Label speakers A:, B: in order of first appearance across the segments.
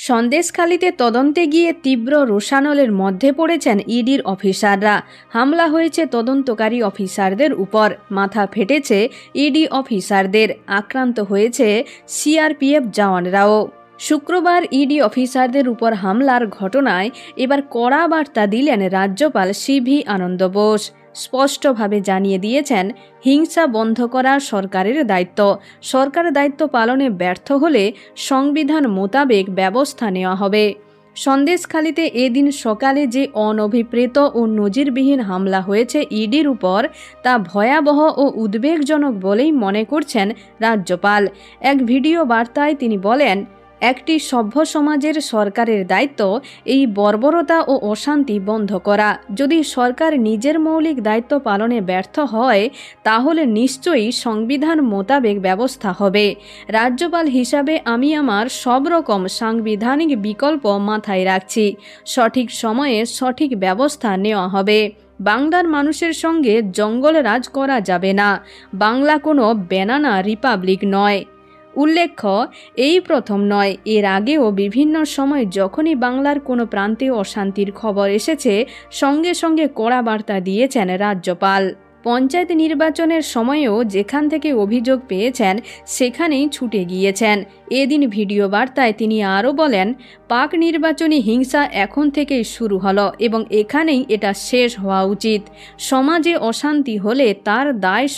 A: সন্দেশখালিতে তদন্তে গিয়ে তীব্র রোষানলের মধ্যে পড়েছেন ইডির অফিসাররা। হামলা হয়েছে তদন্তকারী অফিসারদের উপর, মাথা ফেটেছে ইডি অফিসারদের, আক্রান্ত হয়েছে সিআরপিএফ জওয়ানরাও। শুক্রবার ইডি অফিসারদের উপর হামলার ঘটনায় এবার কড়া বার্তা দিলেন রাজ্যপাল সিভি আনন্দ বোস। স্পষ্টভাবে জানিয়ে দিয়েছেন, হিংসা বন্ধ করা সরকারের দায়িত্ব। সরকার দায়িত্ব পালনে ব্যর্থ হলে সংবিধান মোতাবেক ব্যবস্থা নেওয়া হবে। সন্দেশখালিতে এদিন সকালে যে অনভিপ্রেত ও নজিরবিহীন হামলা হয়েছে ইডির উপর, তা ভয়াবহ ও উদ্বেগজনক বলেই মনে করছেন রাজ্যপাল। এক ভিডিও বার্তায় তিনি বলেন, একটি সভ্য সমাজের সরকারের দায়িত্ব এই বর্বরতা ও অশান্তি বন্ধ করা। যদি সরকার নিজের মৌলিক দায়িত্ব পালনে ব্যর্থ হয়, তাহলে নিশ্চয়ই সংবিধান মোতাবেক ব্যবস্থা হবে। রাজ্যপাল হিসাবে আমি আমার সব রকম সাংবিধানিক বিকল্প মাথায় রাখছি। সঠিক সময়ে সঠিক ব্যবস্থা নেওয়া হবে। বাংলার মানুষের সঙ্গে জঙ্গলে রাজ করা যাবে না। বাংলা কোনো ব্যানানা রিপাবলিক নয়। উল্লেখ্য, এই প্রথম নয়, এর আগেও বিভিন্ন সময় যখনই বাংলার কোনো প্রান্তে অশান্তির খবর এসেছে, সঙ্গে সঙ্গে কড়া বার্তা দিয়েছেন রাজ্যপাল। পঞ্চায়েত নির্বাচনের সময়েও যেখান থেকে অভিযোগ পেয়েছেন সেখানেই ছুটে গিয়েছেন। এদিন ভিডিও বার্তায় তিনি আরও বলেন, পাক নির্বাচনী হিংসা এখন থেকেই শুরু হলো এবং এখানেই এটা শেষ হওয়া উচিত। সমাজে অশান্তি হলে তার দায়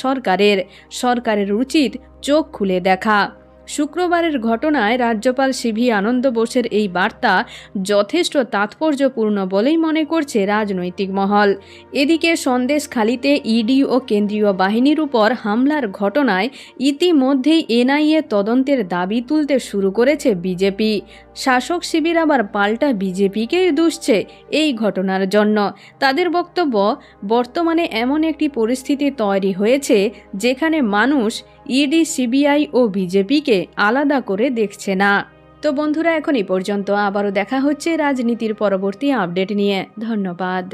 A: সরকারের উচিত চোখ খুলে দেখা। শুক্রবারের ঘটনায় রাজ্যপাল সিভি আনন্দ বোসের এই বার্তা যথেষ্ট তাৎপর্যপূর্ণ বলেই মনে করছে রাজনৈতিক মহল। এদিকে সন্দেশখালিতে ইডি ও কেন্দ্রীয় বাহিনীর উপর হামলার ঘটনায় ইতিমধ্যেই এনআইএ তদন্তের দাবি তুলতে শুরু করেছে বিজেপি। শাসক শিবির আবার পাল্টা বিজেপিকেই দুষছে এই ঘটনার জন্য। তাদের বক্তব্য, বর্তমানে এমন একটি পরিস্থিতি তৈরি হয়েছে যেখানে মানুষ ইডি, সিবিআই ও বিজেপিকে আলাদা করে দেখছে না। তো বন্ধুরা, এখন এই পর্যন্ত। আবারও দেখা হচ্ছে রাজনীতির পরবর্তী আপডেট নিয়ে। ধন্যবাদ।